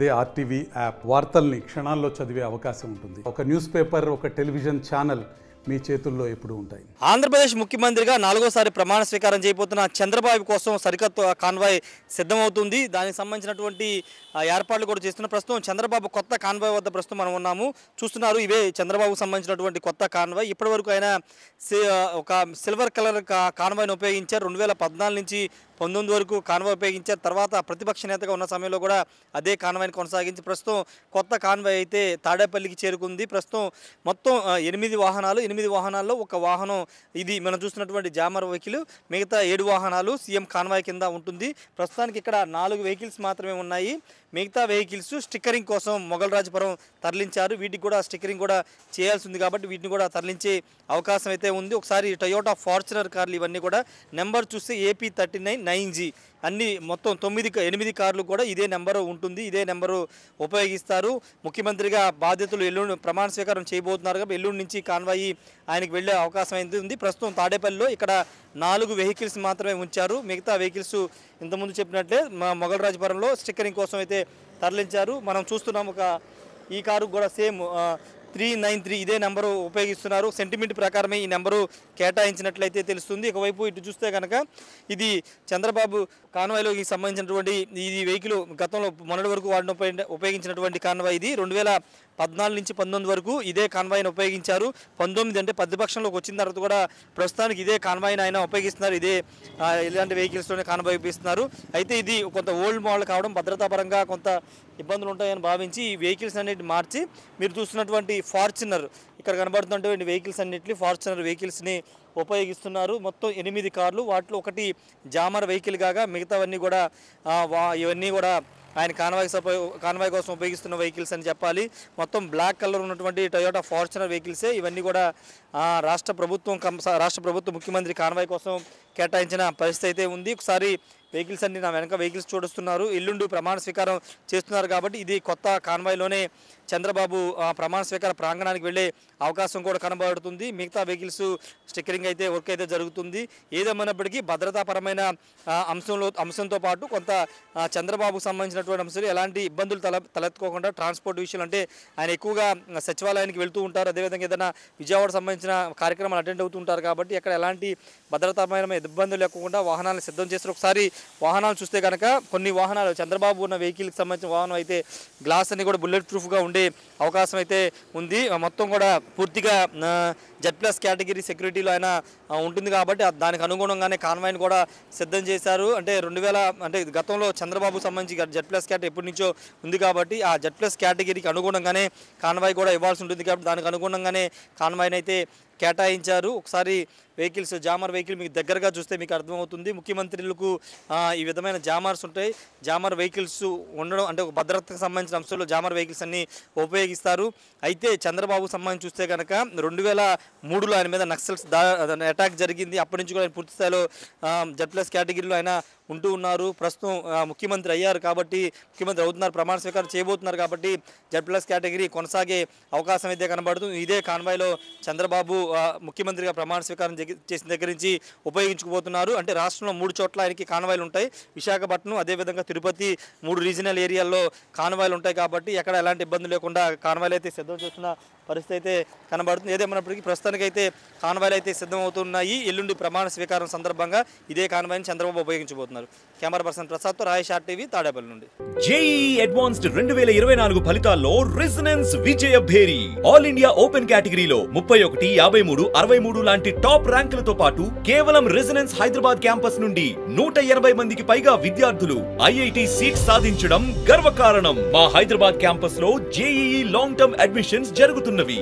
అదే RTV app వార్తల్ని క్షణాల్లో చదివే అవకాశం ఉంటుంది. ఒక న్యూస్ పేపర్, ఒక టెలివిజన్ ఛానల్ మీ చేతుల్లో ఎప్పుడు ఉంటాయి. ఆంధ్రప్రదేశ్ ముఖ్యమంత్రిగా 4వసారి ప్రమాణ స్వీకారం చేయబోతున్న చంద్రబాబు కోసం సరికొత్త కాన్వాయ్ సిద్ధమవుతుంది. దానికి సంబంధించినటువంటి ఏర్పాట్లు కూడా చేస్తున్న ప్రస్తుతం చంద్రబాబు కొత్త కాన్వాయ్ వద్ద ప్రస్తుతం మనం ఉన్నాము. చూస్తున్నారు, ఇవే చంద్రబాబుకు సంబంధించినటువంటి కొత్త కాన్వాయ్. ఇప్పటివరకు ఆయన ఒక సిల్వర్ కలర్ కాన్వాయ్ని ఉపయోగించారు. 2014 నుంచి 19 వరకు కాన్వాయ్ ఉపయోగించారు. తర్వాత ప్రతిపక్ష నేతగా ఉన్న సమయంలో కూడా అదే కాన్వాయ్ని కొనసాగించి ప్రస్తుతం కొత్త కాన్వాయ్ అయితే తాడేపల్లికి చేరుకుంది. ప్రస్తుతం మొత్తం 8 వాహనాల్లో ఒక వాహనం ఇది మనం చూస్తున్నటువంటి జామర్ వెహికల్, మిగతా 7 వాహనాలు సీఎం కాన్వాయ్ కింద ఉంటుంది. ప్రస్తుతానికి ఇక్కడ 4 వెహికల్స్ మాత్రమే ఉన్నాయి. మిగతా వెహికల్స్ స్టిక్కరింగ్ కోసం మొగల్రాజపురం తరలించారు. వీటికి కూడా స్టిక్కరింగ్ కూడా చేయాల్సి ఉంది కాబట్టి వీటిని కూడా తరలించే అవకాశం అయితే ఉంది. ఒకసారి టొయోటా ఫార్చునర్ కార్లు ఇవన్నీ కూడా నెంబర్ చూస్తే AP39-9G అన్ని మొత్తం 8 కార్లు కూడా ఇదే నెంబరు ఉంటుంది. ఇదే నెంబరు ఉపయోగిస్తారు. ముఖ్యమంత్రిగా బాధ్యతలు ఎల్లుండి ప్రమాణ స్వీకారం చేయబోతున్నారు కాబట్టి ఎల్లుండి నుంచి కాన్వాయి ఆయనకు వెళ్ళే అవకాశం అయితే ఉంది. ప్రస్తుతం తాడేపల్లిలో ఇక్కడ 4 వెహికల్స్ మాత్రమే ఉంచారు. మిగతా వెహికల్స్ ఇంతకుముందు చెప్పినట్లే మొగల్రాజపురంలో స్టిక్కరింగ్ కోసం అయితే తరలించారు. మనం చూస్తున్నాం ఈ కారు కూడా సేమ్ 393 ఇదే నెంబరు ఉపయోగిస్తున్నారు. సెంటిమెంట్ ప్రకారమే ఈ నెంబరు కేటాయించినట్లయితే తెలుస్తుంది. ఒకవైపు ఇటు చూస్తే కనుక ఇది చంద్రబాబు కాన్వాయ్లోకి సంబంధించినటువంటి ఈ వెహికల్ గతంలో మొన్నటి వరకు వాడిని ఉపయోగించినటువంటి కాన్వాయ్. ఇది 2014 నుంచి 19 వరకు ఇదే కాన్వాయ్ని ఉపయోగించారు. 19 అంటే ప్రతిపక్షంలోకి వచ్చిన తర్వాత కూడా ప్రస్తుతానికి ఇదే కాన్వాయ్ని ఆయన ఉపయోగిస్తున్నారు. ఇలాంటి వెహికల్స్లోనే కాన్వాయ్ ఉపయోగిస్తున్నారు. అయితే ఇది కొంత ఓల్డ్ మోడల్ కావడం భద్రతాపరంగా కొంత ఇబ్బందులు ఉంటాయని భావించి ఈ వెహికల్స్ అన్నిటిని మార్చి మీరు చూస్తున్నటువంటి ఫార్చునర్ ఇక్కడ కనబడుతున్నటువంటి వెహికల్స్ అన్నింటినీ ఫార్చునర్ వెహికల్స్ని ఉపయోగిస్తున్నారు. మొత్తం 8 కార్లు, వాటిలో ఒకటి జామర్ వెహికల్ కాగా మిగతావన్నీ కూడా ఇవన్నీ కూడా ఆయన కాన్వాయ్ కోసం ఉపయోగిస్తున్న వెహికల్స్ అని చెప్పాలి. మొత్తం బ్లాక్ కలర్ ఉన్నటువంటి టొయోటా ఫార్చునర్ వెహికల్సే ఇవన్నీ కూడా రాష్ట్ర ప్రభుత్వం ముఖ్యమంత్రి కాన్వాయ్ కోసం కేటాయించిన పరిస్థితి అయితే ఉంది. ఒకసారి వెహికల్స్ అన్ని నా వెనక వెహికల్స్ చూడుస్తున్నారు. ఎల్లుండి ప్రమాణ స్వీకారం చేస్తున్నారు కాబట్టి ఇది కొత్త కాన్వాయ్లోనే చంద్రబాబు ప్రమాణ స్వీకార ప్రాంగణానికి వెళ్ళే అవకాశం కూడా కనబడుతుంది. మిగతా వెహికల్స్ స్టిక్కరింగ్ అయితే వర్క్ అయితే జరుగుతుంది. ఏదేమైనప్పటికీ భద్రతాపరమైన అంశంతో పాటు కొంత చంద్రబాబుకు సంబంధించినటువంటి అంశాలు ఎలాంటి ఇబ్బందులు తలెత్తుకోకుండా ట్రాన్స్పోర్ట్ విషయాలు అంటే ఆయన ఎక్కువగా సచివాలయానికి వెళ్తూ ఉంటారు. అదేవిధంగా ఏదైనా విజయవాడ సంబంధించిన కార్యక్రమాలు అటెండ్ అవుతూ ఉంటారు కాబట్టి అక్కడ ఎలాంటి భద్రతాపరమైన ఇబ్బందులు లేకుండా వాహనాలను సిద్ధం చేస్తారు. ఒకసారి వాహనాలు చూస్తే కనుక కొన్ని వాహనాలు చంద్రబాబు ఉన్న వెహికల్కి సంబంధించిన వాహనం అయితే గ్లాస్ అన్ని కూడా బుల్లెట్ ప్రూఫ్గా ఉండే అవకాశం అయితే ఉంది. మొత్తం కూడా పూర్తిగా Z+ కేటగిరీ సెక్యూరిటీలో ఆయన ఉంటుంది కాబట్టి దానికి అనుగుణంగానే కాన్వాయ్ని కూడా సిద్ధం చేశారు. అంటే గతంలో చంద్రబాబు సంబంధించి Z+ కేటగిరీ ఎప్పటి నుంచో ఉంది కాబట్టి ఆ Z+ కేటగిరీకి అనుగుణంగానే కాన్వాయ్ కూడా ఇవ్వాల్సి ఉంటుంది కాబట్టి దానికి అనుగుణంగానే కాన్వాయ్ని అయితే కేటాయించారు. ఒకసారి వెహికల్స్ జామర్ వెహికల్ మీకు దగ్గరగా చూస్తే మీకు అర్థమవుతుంది. ముఖ్యమంత్రులకు ఈ విధమైన జామర్స్ ఉంటాయి. జామర్ వెహికల్స్ ఉండడం అంటే ఒక భద్రతకు సంబంధించిన అంశాల్లో జామర్ వెహికల్స్ అన్ని ఉపయోగిస్తారు. అయితే చంద్రబాబు సంబంధించి చూస్తే కనుక 2003లో ఆయన మీద నక్సల్స్ అటాక్ జరిగింది. అప్పటి నుంచి కూడా ఆయన పూర్తి స్థాయిలో Z+ కేటగిరీలో ఆయన ఉంటూ ఉన్నారు. ప్రస్తుతం ముఖ్యమంత్రి అయ్యారు కాబట్టి ముఖ్యమంత్రి అవుతున్నారు, ప్రమాణ స్వీకారం చేయబోతున్నారు కాబట్టి Z+ కేటగిరీ కొనసాగే అవకాశం అయితే కనబడుతుంది. ఇదే కాన్వాయ్లో చంద్రబాబు ముఖ్యమంత్రిగా ప్రమాణ స్వీకారం చేసిన దగ్గర నుంచి ఉపయోగించుకోబోతున్నారు. అంటే రాష్ట్రంలో 3 చోట్ల ఆయనకి కాన్వాయ్లు ఉంటాయి. విశాఖపట్నం, అదేవిధంగా తిరుపతి 3 రీజనల్ ఏరియాల్లో కాన్వాయ్లు ఉంటాయి కాబట్టి ఎక్కడ ఎలాంటి ఇబ్బంది లేకుండా కాన్వాయ్లు అయితే సిద్ధం చేస్తున్న పరిస్థితి అయితే కనబడుతుంది. ఏదేమైనప్పటికీ ప్రస్తుతానికైతే కాన్వాయ్లు అయితే సిద్ధమవుతున్నాయి. ఎల్లుండి ప్రమాణ స్వీకారం సందర్భంగా ఇదే కాన్వాయ్ని చంద్రబాబు ఉపయోగించబోతున్నారు. కెమెరా పర్సన్ ప్రసాద్తో రాయేష్ RTV తాడేపల్లి నుండి. JEE అడ్వాన్స్డ్ 2024 ఫలితాల్లో Resonance Vijaya Bheri all India open కేటగిరీలో 31, 53, 63 లాంటి టాప్ ర్యాంకులతో పాటు కేవలం రెజొనెన్స్ హైదరాబాద్ క్యాంపస్ నుండి 180 మందికి పైగా విద్యార్థులు IIT సీట్ సాధించడం గర్వకారణం. మా హైదరాబాద్ క్యాంపస్ లో JEE లాంగ్ టర్మ్ అడ్మిషన్స్ జరుగుతున్నవి.